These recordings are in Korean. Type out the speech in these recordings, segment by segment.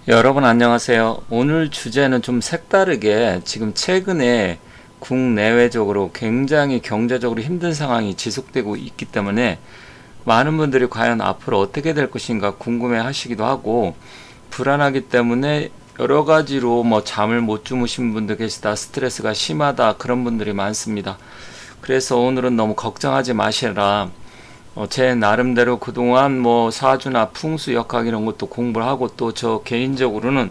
여러분 안녕하세요. 오늘 주제는 좀 색다르게 지금 최근에 국내외적으로 굉장히 경제적으로 힘든 상황이 지속되고 있기 때문에 많은 분들이 과연 앞으로 어떻게 될 것인가 궁금해 하시기도 하고, 불안하기 때문에 여러 가지로 잠을 못 주무신 분도 계시다, 스트레스가 심하다, 그런 분들이 많습니다. 그래서 오늘은 너무 걱정하지 마시라. 제 나름대로 그동안 사주나 풍수, 역학 이런 것도 공부를 하고, 또 저 개인적으로는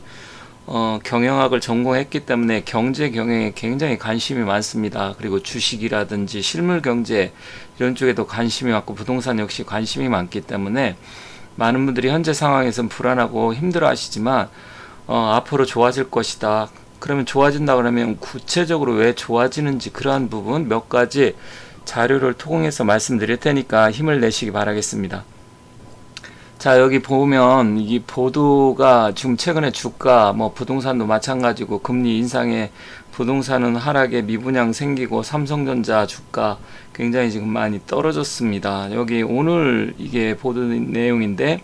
경영학을 전공했기 때문에 경제 경영에 굉장히 관심이 많습니다. 그리고 주식이라든지 실물 경제 이런 쪽에도 관심이 많고, 부동산 역시 관심이 많기 때문에 많은 분들이 현재 상황에선 불안하고 힘들어 하시지만, 앞으로 좋아질 것이다. 그러면 좋아진다 그러면 구체적으로 왜 좋아지는지, 그러한 부분 몇 가지 자료를 토공해서 말씀드릴 테니까 힘을 내시기 바라겠습니다. 자, 여기 보면 이 보도가 지금 최근에 주가, 부동산도 마찬가지고 금리 인상에 부동산은 하락에 미분양 생기고, 삼성전자 주가 굉장히 지금 많이 떨어졌습니다. 여기 오늘 이게 보도 내용인데,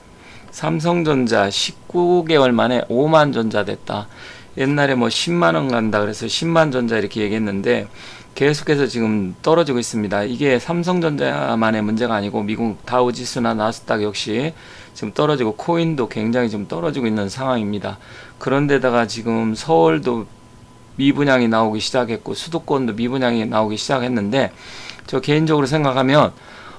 삼성전자 19개월 만에 5만 전자 됐다. 옛날에 10만 원 간다 그래서 10만 전자 이렇게 얘기했는데 계속해서 지금 떨어지고 있습니다. 이게 삼성전자만의 문제가 아니고 미국 다우지수나 나스닥 역시 지금 떨어지고, 코인도 굉장히 지금 떨어지고 있는 상황입니다. 그런데다가 지금 서울도 미분양이 나오기 시작했고, 수도권도 미분양이 나오기 시작했는데, 저 개인적으로 생각하면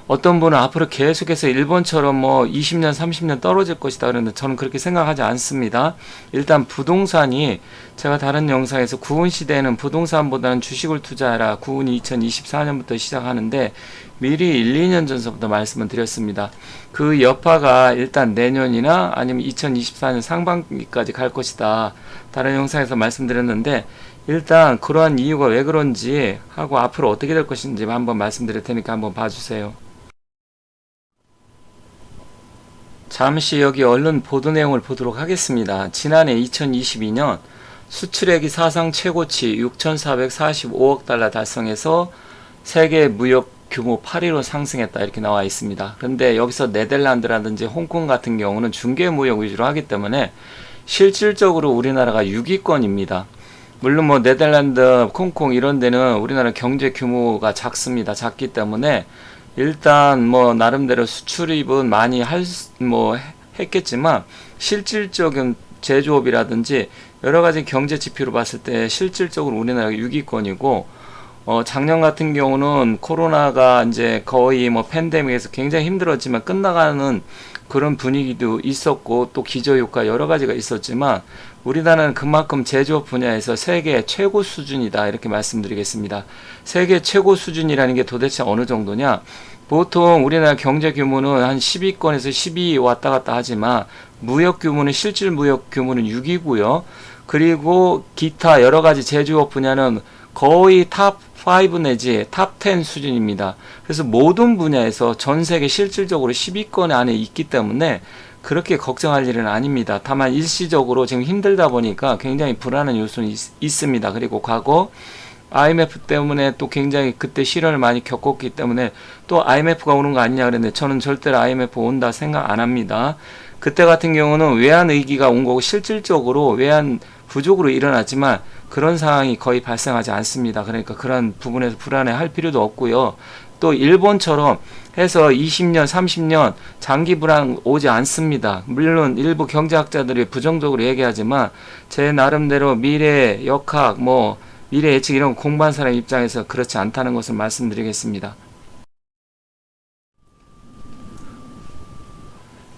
어떤 분은 앞으로 계속해서 일본처럼 20년, 30년 떨어질 것이다 그러는데, 저는 그렇게 생각하지 않습니다. 일단 부동산이, 제가 다른 영상에서 구은 시대에는 부동산보다는 주식을 투자해라, 구은이 2024년부터 시작하는데 미리 1, 2년 전서부터 말씀을 드렸습니다. 그 여파가 일단 내년이나 아니면 2024년 상반기까지 갈 것이다, 다른 영상에서 말씀드렸는데, 일단 그러한 이유가 왜 그런지 하고 앞으로 어떻게 될 것인지 한번 말씀드릴 테니까 한번 봐주세요. 잠시 여기 얼른 보도 내용을 보도록 하겠습니다. 지난해 2022년 수출액이 사상 최고치 6,445억 달러 달성해서 세계 무역 규모 8위로 상승했다, 이렇게 나와 있습니다. 그런데 여기서 네덜란드라든지 홍콩 같은 경우는 중개 무역 위주로 하기 때문에 실질적으로 우리나라가 6위권입니다. 물론 네덜란드, 홍콩 이런 데는 우리나라 경제 규모가 작습니다. 작기 때문에 일단 나름대로 수출입은 많이 했겠지만, 실질적인 제조업이라든지 여러 가지 경제 지표로 봤을 때 실질적으로 우리나라가 6위권이고, 작년 같은 경우는 코로나가 이제 거의 팬데믹에서 굉장히 힘들었지만 끝나가는 그런 분위기도 있었고, 또 기저효과 여러 가지가 있었지만 우리나라는 그만큼 제조업 분야에서 세계 최고 수준이다, 이렇게 말씀드리겠습니다. 세계 최고 수준이라는 게 도대체 어느 정도냐? 보통 우리나라 경제 규모는 한 10위권에서 12위 왔다 갔다 하지만, 무역 규모는, 실질 무역 규모는 6위고요. 그리고 기타 여러 가지 제조업 분야는 거의 탑5 내지 탑10 수준입니다. 그래서 모든 분야에서 전 세계 실질적으로 10위권 안에 있기 때문에 그렇게 걱정할 일은 아닙니다. 다만 일시적으로 지금 힘들다 보니까 굉장히 불안한 요소는 있습니다. 그리고 과거 IMF 때문에 또 굉장히 그때 시련을 많이 겪었기 때문에 또 IMF가 오는 거 아니냐 그랬는데, 저는 절대로 IMF 온다 생각 안 합니다. 그때 같은 경우는 외환 위기가 온 거고 실질적으로 외환 부족으로 일어났지만 그런 상황이 거의 발생하지 않습니다. 그러니까 그런 부분에서 불안해 할 필요도 없고요. 또 일본처럼 해서 20년, 30년 장기 불안 오지 않습니다. 물론 일부 경제학자들이 부정적으로 얘기하지만 제 나름대로 미래 역학, 미래 예측 이런 거 공부한 사람 입장에서 그렇지 않다는 것을 말씀드리겠습니다.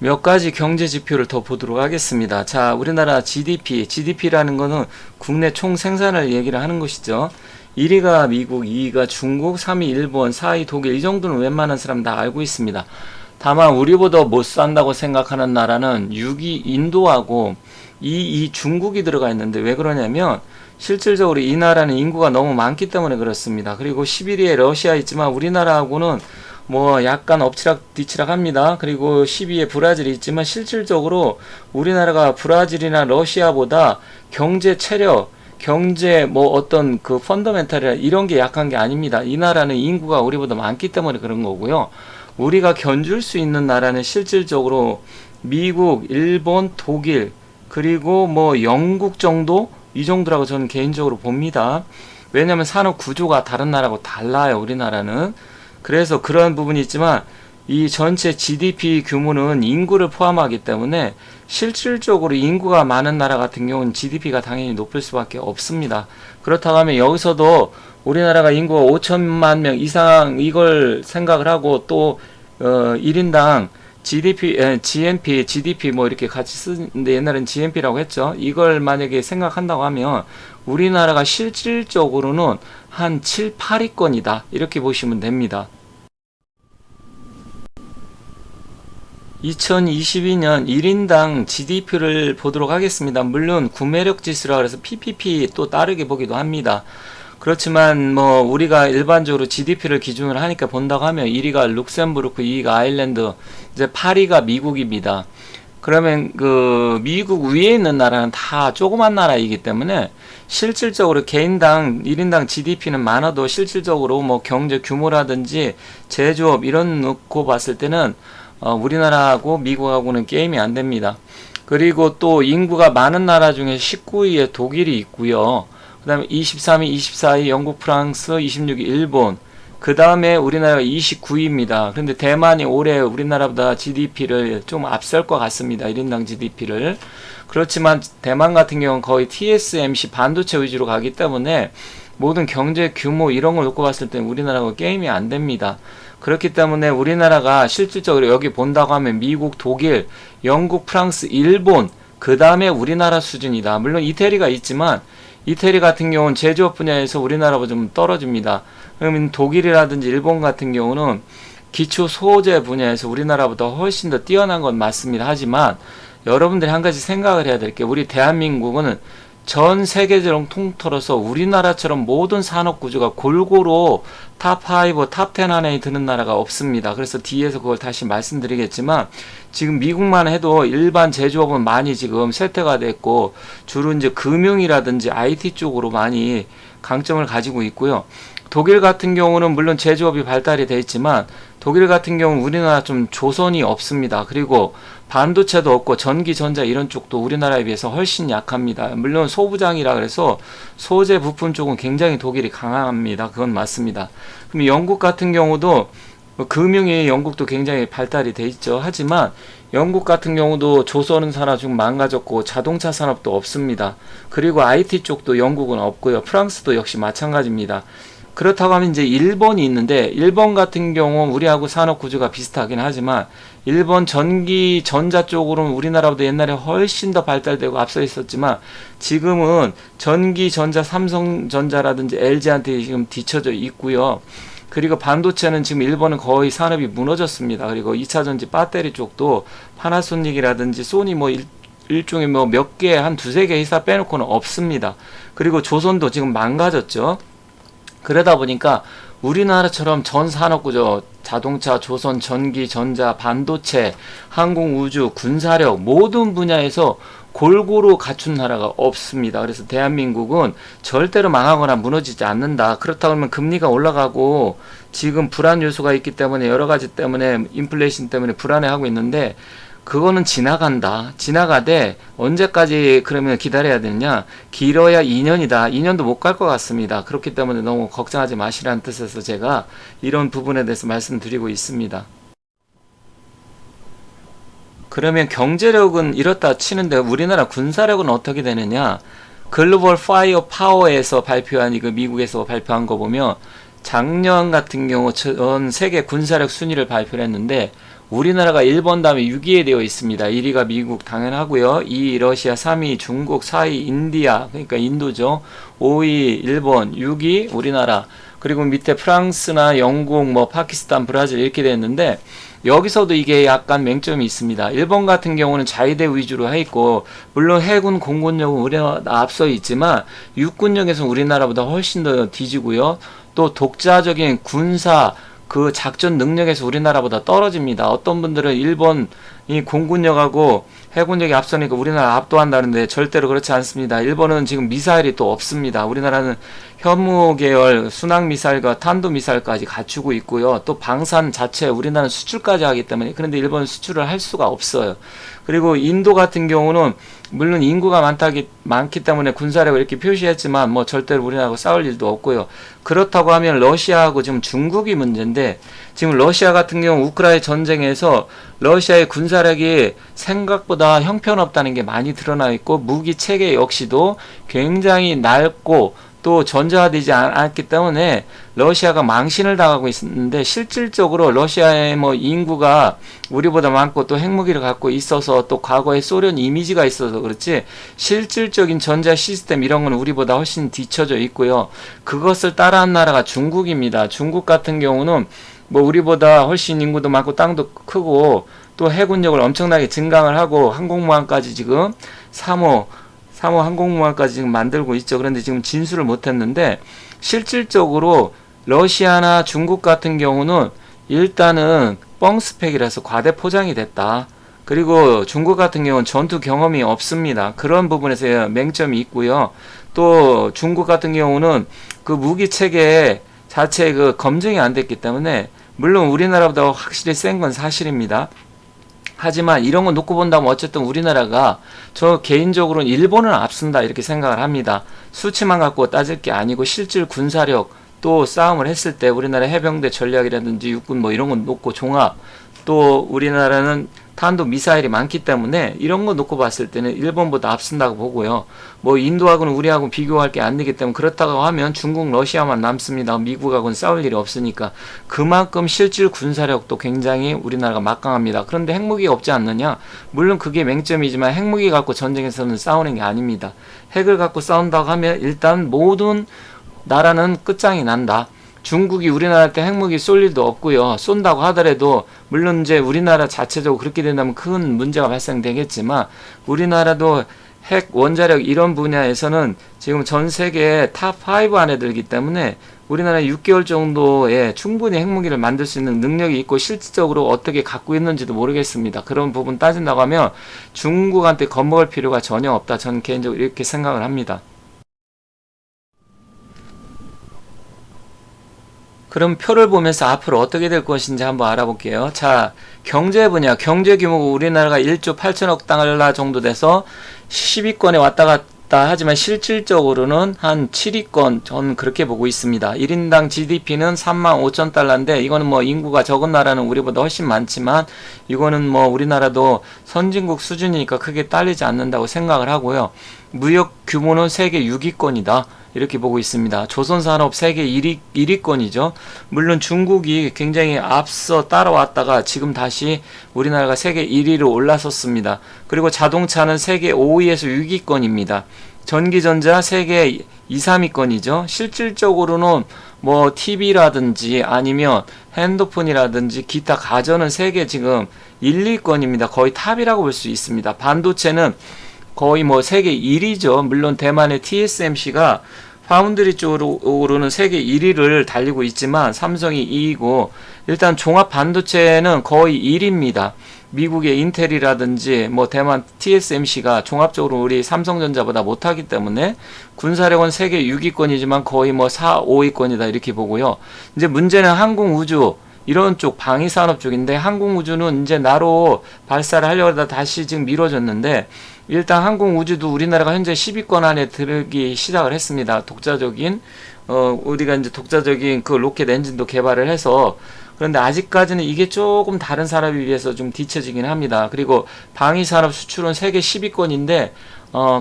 몇 가지 경제 지표를 더 보도록 하겠습니다. 자, 우리나라 GDP라는 거는 국내 총 생산을 얘기를 하는 것이죠. 1위가 미국, 2위가 중국, 3위 일본, 4위 독일, 이 정도는 웬만한 사람 다 알고 있습니다. 다만 우리보다 못 산다고 생각하는 나라는 6위 인도하고 2위 중국이 들어가 있는데, 왜 그러냐면 실질적으로 이 나라는 인구가 너무 많기 때문에 그렇습니다. 그리고 11위에 러시아 있지만 우리나라하고는 약간 엎치락 뒤치락 합니다. 그리고 12위에 브라질이 있지만 실질적으로 우리나라가 브라질이나 러시아보다 경제 체력, 경제 어떤 그 펀더멘탈이나 이런 게 약한 게 아닙니다. 이 나라는 인구가 우리보다 많기 때문에 그런 거고요. 우리가 견줄 수 있는 나라는 실질적으로 미국, 일본, 독일, 그리고 뭐 영국 정도? 이 정도라고 저는 개인적으로 봅니다. 왜냐면 산업 구조가 다른 나라하고 달라요, 우리나라는. 그래서 그런 부분이 있지만 이 전체 GDP 규모는 인구를 포함하기 때문에 실질적으로 인구가 많은 나라 같은 경우는 GDP가 당연히 높을 수밖에 없습니다. 그렇다고 하면 여기서도 우리나라가 인구가 5천만 명 이상 이걸 생각을 하고 또 1인당 GDP 뭐 이렇게 같이 쓰는데 옛날엔 GNP라고 했죠. 이걸 만약에 생각한다고 하면 우리나라가 실질적으로는 한 7, 8위권이다. 이렇게 보시면 됩니다. 2022년 1인당 GDP를 보도록 하겠습니다. 물론 구매력 지수라 그래서 PPP 또 따르게 보기도 합니다. 그렇지만 뭐 우리가 일반적으로 GDP를 기준으로 하니까 본다고 하면 1위가 룩셈부르크, 2위가 아일랜드, 이제 8위가 미국입니다. 그러면 그 미국 위에 있는 나라는 다 조그만 나라이기 때문에 실질적으로 개인당 1인당 GDP는 많아도 실질적으로 뭐 경제 규모라든지 제조업 이런 놓고 봤을 때는 우리나라하고 미국하고는 게임이 안 됩니다. 그리고 또 인구가 많은 나라 중에 19위에 독일이 있고요. 그 다음에 23위, 24위 영국, 프랑스, 26위 일본, 그 다음에 우리나라가 29위입니다. 그런데 대만이 올해 우리나라보다 GDP를 좀 앞설 것 같습니다. 1인당 GDP를. 그렇지만 대만 같은 경우는 거의 TSMC 반도체 위주로 가기 때문에 모든 경제 규모 이런 걸 놓고 봤을 때 우리나라가 게임이 안 됩니다. 그렇기 때문에 우리나라가 실질적으로 여기 본다고 하면 미국, 독일, 영국, 프랑스, 일본, 그 다음에 우리나라 수준이다. 물론 이태리가 있지만 이태리 같은 경우는 제조업 분야에서 우리나라보다 좀 떨어집니다. 그러면 독일이라든지 일본 같은 경우는 기초 소재 분야에서 우리나라보다 훨씬 더 뛰어난 건 맞습니다. 하지만 여러분들이 한 가지 생각을 해야 될 게 우리 대한민국은 전 세계적으로 통틀어서 우리나라처럼 모든 산업 구조가 골고루 탑5, 탑10 안에 드는 나라가 없습니다. 그래서 뒤에서 그걸 다시 말씀드리겠지만 지금 미국만 해도 일반 제조업은 많이 지금 쇠퇴가 됐고 주로 이제 금융이라든지 IT 쪽으로 많이 강점을 가지고 있고요. 독일 같은 경우는 물론 제조업이 발달이 돼 있지만 독일 같은 경우는 우리나라 좀 조선이 없습니다. 그리고 반도체도 없고 전기, 전자 이런 쪽도 우리나라에 비해서 훨씬 약합니다. 물론 소부장이라 그래서 소재 부품 쪽은 굉장히 독일이 강합니다. 그건 맞습니다. 그럼 영국 같은 경우도 금융이 영국도 굉장히 발달이 돼 있죠. 하지만 영국 같은 경우도 조선은 산업 좀 망가졌고 자동차 산업도 없습니다. 그리고 IT 쪽도 영국은 없고요. 프랑스도 역시 마찬가지입니다. 그렇다고 하면 이제 일본이 있는데 일본 같은 경우 우리하고 산업 구조가 비슷하긴 하지만 일본 전기 전자 쪽으로는 우리나라보다 옛날에 훨씬 더 발달되고 앞서 있었지만 지금은 전기 전자 삼성전자라든지 LG한테 지금 뒤처져 있고요. 그리고 반도체는 지금 일본은 거의 산업이 무너졌습니다. 그리고 2차전지 배터리 쪽도 파나소닉이라든지 소니 뭐 일종의 뭐 몇 개, 한 두세 개 회사 빼놓고는 없습니다. 그리고 조선도 지금 망가졌죠. 그러다 보니까 우리나라처럼 전 산업구조, 자동차, 조선, 전기, 전자, 반도체, 항공, 우주, 군사력 모든 분야에서 골고루 갖춘 나라가 없습니다. 그래서 대한민국은 절대로 망하거나 무너지지 않는다. 그렇다고 하면 금리가 올라가고 지금 불안 요소가 있기 때문에 여러 가지 때문에 인플레이션 때문에 불안해하고 있는데 그거는 지나간다. 지나가되 언제까지 그러면 기다려야 되느냐? 길어야 2년이다. 2년도 못 갈 것 같습니다. 그렇기 때문에 너무 걱정하지 마시라는 뜻에서 제가 이런 부분에 대해서 말씀드리고 있습니다. 그러면 경제력은 이렇다 치는데 우리나라 군사력은 어떻게 되느냐? 글로벌 파이어 파워에서 발표한 이거 미국에서 발표한 거 보면 작년 같은 경우 전 세계 군사력 순위를 발표를 했는데 우리나라가 1번 다음에 6위에 되어 있습니다. 1위가 미국 당연하고요. 2위 러시아, 3위 중국, 4위 인디아, 그러니까 인도죠. 5위 일본, 6위 우리나라, 그리고 밑에 프랑스나 영국, 뭐 파키스탄, 브라질 이렇게 됐는데 여기서도 이게 약간 맹점이 있습니다. 일본 같은 경우는 자위대 위주로 해 있고 물론 해군, 공군력은 우리나라 앞서 있지만 육군력에서 우리나라보다 훨씬 더 뒤지고요. 또 독자적인 군사 그 작전 능력에서 우리나라보다 떨어집니다. 어떤 분들은 일본 이 공군력하고 해군력이 앞서니까 우리나라 압도한다는데 절대로 그렇지 않습니다. 일본은 지금 미사일이 또 없습니다. 우리나라는 현무 계열 순항 미사일과 탄도 미사일까지 갖추고 있고요. 또 방산 자체 우리나라는 수출까지 하기 때문에, 그런데 일본은 수출을 할 수가 없어요. 그리고 인도 같은 경우는 물론 인구가 많기 때문에 군사력을 이렇게 표시했지만 뭐 절대로 우리나라하고 싸울 일도 없고요. 그렇다고 하면 러시아하고 지금 중국이 문제인데, 지금 러시아 같은 경우 우크라이나 전쟁에서 러시아의 군사력이 생각보다 형편없다는 게 많이 드러나 있고, 무기 체계 역시도 굉장히 낡고 또 전자화되지 않았기 때문에 러시아가 망신을 당하고 있는데, 실질적으로 러시아의 뭐 인구가 우리보다 많고 또 핵무기를 갖고 있어서 또 과거에 소련 이미지가 있어서 그렇지, 실질적인 전자 시스템 이런 건 우리보다 훨씬 뒤처져 있고요. 그것을 따라한 나라가 중국입니다. 중국 같은 경우는 뭐 우리보다 훨씬 인구도 많고 땅도 크고 또 해군력을 엄청나게 증강을 하고 항공모함까지 지금 3호 항공모함까지 지금 만들고 있죠. 그런데 지금 진수를 못했는데, 실질적으로 러시아나 중국 같은 경우는 일단은 뻥스펙이라서 과대 포장이 됐다. 그리고 중국 같은 경우는 전투 경험이 없습니다. 그런 부분에서 맹점이 있고요. 또 중국 같은 경우는 그 무기 체계 자체 그 검증이 안 됐기 때문에, 물론 우리나라보다 확실히 센 건 사실입니다. 하지만 이런 거 놓고 본다면 어쨌든 우리나라가, 저 개인적으로는 일본은 앞선다 이렇게 생각을 합니다. 수치만 갖고 따질 게 아니고 실질 군사력 또 싸움을 했을 때 우리나라 해병대 전략이라든지 육군 뭐 이런 거 놓고 종합, 또 우리나라는 탄도 미사일이 많기 때문에 이런 거 놓고 봤을 때는 일본보다 앞선다고 보고요. 뭐 인도하고는 우리하고 비교할 게 안 되기 때문에, 그렇다고 하면 중국, 러시아만 남습니다. 미국하고는 싸울 일이 없으니까. 그만큼 실질 군사력도 굉장히 우리나라가 막강합니다. 그런데 핵무기가 없지 않느냐? 물론 그게 맹점이지만 핵무기 갖고 전쟁에서는 싸우는 게 아닙니다. 핵을 갖고 싸운다고 하면 일단 모든 나라는 끝장이 난다. 중국이 우리나라한테 핵무기 쏠 일도 없고요. 쏜다고 하더라도 물론 이제 우리나라 자체적으로 그렇게 된다면 큰 문제가 발생되겠지만, 우리나라도 핵 원자력 이런 분야에서는 지금 전 세계 탑5 안에 들기 때문에 우리나라 6개월 정도에 충분히 핵무기를 만들 수 있는 능력이 있고, 실질적으로 어떻게 갖고 있는지도 모르겠습니다. 그런 부분 따진다고 하면 중국한테 겁먹을 필요가 전혀 없다. 저는 개인적으로 이렇게 생각을 합니다. 그럼 표를 보면서 앞으로 어떻게 될 것인지 한번 알아볼게요. 자, 경제 분야, 경제 규모가 우리나라가 1조 8천억 달러 정도 돼서 10위권에 왔다 갔다 하지만 실질적으로는 한 7위권, 저는 그렇게 보고 있습니다. 1인당 GDP는 3만 5천 달러인데, 이거는 뭐 인구가 적은 나라는 우리보다 훨씬 많지만, 이거는 뭐 우리나라도 선진국 수준이니까 크게 딸리지 않는다고 생각을 하고요. 무역 규모는 세계 6위권이다. 이렇게 보고 있습니다. 조선산업 세계 1위권이죠. 물론 중국이 굉장히 앞서 따라왔다가 지금 다시 우리나라가 세계 1위로 올라섰습니다. 그리고 자동차는 세계 5위에서 6위권입니다. 전기전자 세계 2, 3위권이죠. 실질적으로는 뭐 TV라든지 아니면 핸드폰이라든지 기타 가전은 세계 지금 1, 2위권입니다. 거의 탑이라고 볼 수 있습니다. 반도체는 거의 뭐 세계 1위죠. 물론 대만의 TSMC가 파운드리 쪽으로는 세계 1위를 달리고 있지만 삼성이 2위고, 일단 종합 반도체는 거의 1위입니다. 미국의 인텔이라든지 뭐 대만 TSMC가 종합적으로 우리 삼성전자보다 못하기 때문에 군사력은 세계 6위권이지만 거의 뭐 4, 5위권이다 이렇게 보고요. 이제 문제는 항공우주 이런 쪽 방위산업 쪽인데, 항공우주는 이제 나로 발사를 하려고 하다 다시 지금 미뤄졌는데, 일단 항공우주도 우리나라가 현재 10위권 안에 들기 시작을 했습니다. 우리가 이제 독자적인 그 로켓 엔진도 개발을 해서. 그런데 아직까지는 이게 조금 다른 산업에 비해서 좀 뒤처지긴 합니다. 그리고 방위산업 수출은 세계 10위권인데,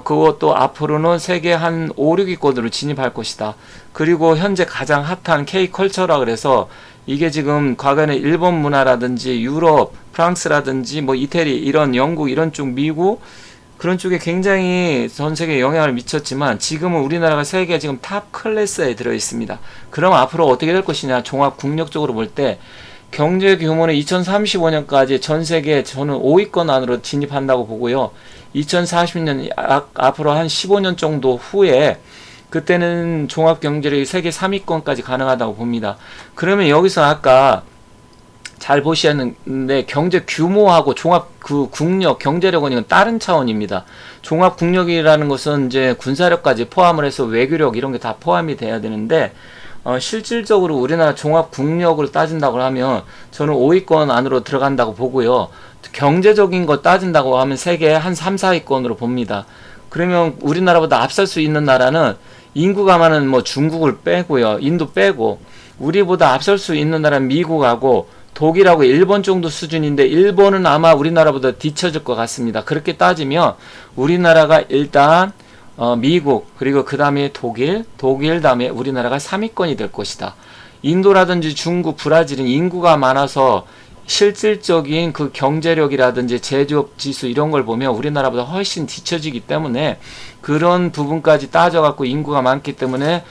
그것도 앞으로는 세계 한 5, 6위권으로 진입할 것이다. 그리고 현재 가장 핫한 K컬처라 그래서, 이게 지금 과거에는 일본 문화라든지 유럽, 프랑스라든지 뭐 이태리, 이런 영국, 이런 쪽, 미국, 그런 쪽에 굉장히 전 세계에 영향을 미쳤지만, 지금은 우리나라가 세계 지금 탑 클래스에 들어 있습니다. 그럼 앞으로 어떻게 될 것이냐, 종합 국력적으로 볼 때 경제 규모는 2035년까지 전 세계 저는 5위권 안으로 진입한다고 보고요. 2040년 앞으로 한 15년 정도 후에 그때는 종합 경제력이 세계 3위권까지 가능하다고 봅니다. 그러면 여기서 아까 잘 보셔야 하는데, 경제 규모하고 종합 그 국력, 경제력은 이건 다른 차원입니다. 종합 국력이라는 것은 이제 군사력까지 포함을 해서 외교력 이런 게 다 포함이 돼야 되는데, 실질적으로 우리나라 종합 국력을 따진다고 하면 저는 5위권 안으로 들어간다고 보고요. 경제적인 거 따진다고 하면 세계 한 3, 4위권으로 봅니다. 그러면 우리나라보다 앞설 수 있는 나라는 인구가 많은 뭐 중국을 빼고요. 인도 빼고, 우리보다 앞설 수 있는 나라는 미국하고 독일하고 일본 정도 수준인데, 일본은 아마 우리나라보다 뒤처질 것 같습니다. 그렇게 따지면 우리나라가 일단 미국, 그리고 그 다음에 독일 다음에 우리나라가 3위권이 될 것이다. 인도라든지 중국, 브라질은 인구가 많아서 실질적인 그 경제력이라든지 제조업 지수 이런 걸 보면 우리나라보다 훨씬 뒤처지기 때문에, 그런 부분까지 따져갖고 인구가 많기 때문에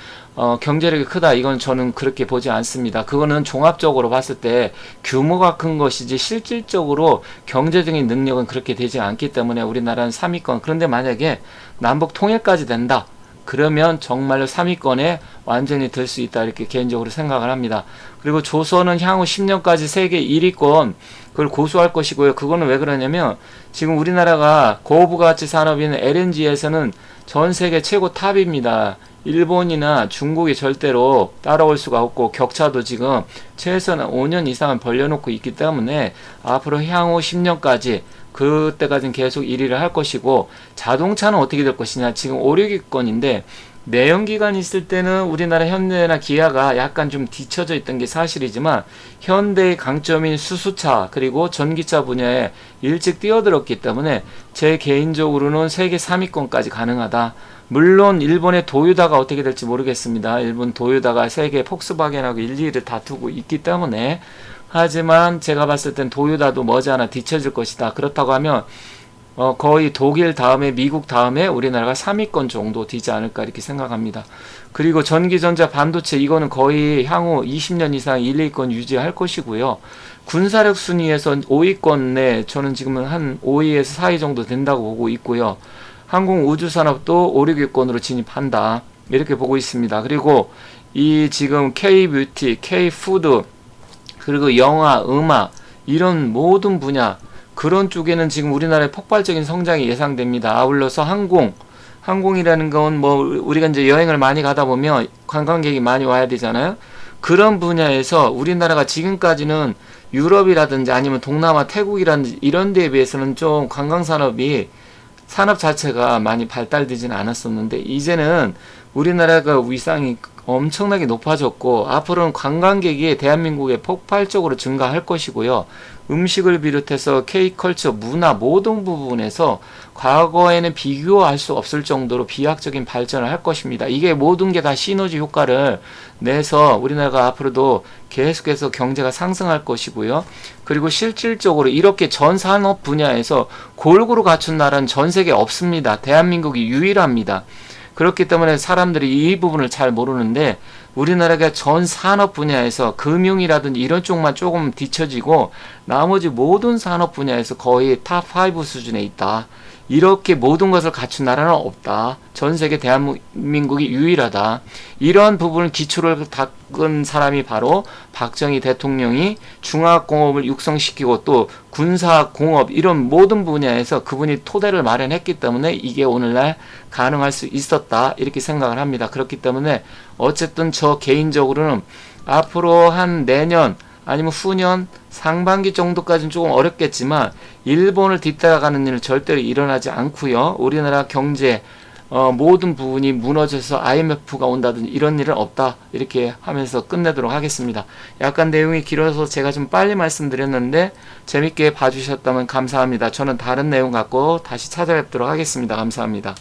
경제력이 크다, 이건 저는 그렇게 보지 않습니다. 그거는 종합적으로 봤을 때 규모가 큰 것이지 실질적으로 경제적인 능력은 그렇게 되지 않기 때문에 우리나라는 3위권. 그런데 만약에 남북 통일까지 된다, 그러면 정말로 3위권에 완전히 들 수 있다, 이렇게 개인적으로 생각을 합니다. 그리고 조선은 향후 10년까지 세계 1위권 그걸 고수할 것이고요. 그거는 왜 그러냐면, 지금 우리나라가 고부가치 산업인 LNG에서는 전 세계 최고 탑입니다. 일본이나 중국이 절대로 따라올 수가 없고, 격차도 지금 최소한 5년 이상은 벌려놓고 있기 때문에 앞으로 향후 10년까지 그때까지는 계속 1위를 할 것이고, 자동차는 어떻게 될 것이냐, 지금 5, 6위권인데 내연기관이 있을 때는 우리나라 현대나 기아가 약간 좀 뒤쳐져 있던 게 사실이지만, 현대의 강점인 수소차 그리고 전기차 분야에 일찍 뛰어들었기 때문에 제 개인적으로는 세계 3위권까지 가능하다. 물론 일본의 도요다가 어떻게 될지 모르겠습니다. 일본 도요다가 세계 폭스바겐하고 1, 2위를 다투고 있기 때문에. 하지만 제가 봤을 땐 도요다도 머지않아 뒤처질 것이다. 그렇다고 하면 거의 독일 다음에 미국 다음에 우리나라가 3위권 정도 되지 않을까, 이렇게 생각합니다. 그리고 전기전자 반도체, 이거는 거의 향후 20년 이상 1, 2위권 유지할 것이고요. 군사력 순위에서 5위권에 저는 지금은 한 5위에서 4위 정도 된다고 보고 있고요. 항공우주산업도 5, 6위권으로 진입한다, 이렇게 보고 있습니다. 그리고 이 지금 K-뷰티, K-푸드, 그리고 영화, 음악 이런 모든 분야, 그런 쪽에는 지금 우리나라의 폭발적인 성장이 예상됩니다. 아울러서 항공이라는 건 뭐 우리가 이제 여행을 많이 가다 보면 관광객이 많이 와야 되잖아요. 그런 분야에서 우리나라가 지금까지는 유럽이라든지 아니면 동남아, 태국이라든지 이런 데에 비해서는 좀 관광산업이 산업 자체가 많이 발달되지는 않았었는데, 이제는 우리나라가 위상이 엄청나게 높아졌고, 앞으로는 관광객이 대한민국에 폭발적으로 증가할 것이고요. 음식을 비롯해서 K컬처, 문화 모든 부분에서 과거에는 비교할 수 없을 정도로 비약적인 발전을 할 것입니다. 이게 모든 게 다 시너지 효과를 내서 우리나라가 앞으로도 계속해서 경제가 상승할 것이고요. 그리고 실질적으로 이렇게 전 산업 분야에서 골고루 갖춘 나라는 전 세계에 없습니다. 대한민국이 유일합니다. 그렇기 때문에 사람들이 이 부분을 잘 모르는데, 우리나라가 전 산업 분야에서 금융이라든지 이런 쪽만 조금 뒤처지고 나머지 모든 산업 분야에서 거의 탑5 수준에 있다. 이렇게 모든 것을 갖춘 나라는 없다. 전 세계 대한민국이 유일하다. 이러한 부분을 기초를 닦은 사람이 바로 박정희 대통령이 중화공업을 육성시키고 또 군사공업 이런 모든 분야에서 그분이 토대를 마련했기 때문에 이게 오늘날 가능할 수 있었다, 이렇게 생각을 합니다. 그렇기 때문에 어쨌든 저 개인적으로는 앞으로 한 내년 아니면 후년 상반기 정도까지는 조금 어렵겠지만 일본을 뒤따라가는 일은 절대로 일어나지 않고요. 우리나라 경제 모든 부분이 무너져서 IMF가 온다든지 이런 일은 없다, 이렇게 하면서 끝내도록 하겠습니다. 약간 내용이 길어서 제가 좀 빨리 말씀드렸는데 재밌게 봐주셨다면 감사합니다. 저는 다른 내용 갖고 다시 찾아뵙도록 하겠습니다. 감사합니다.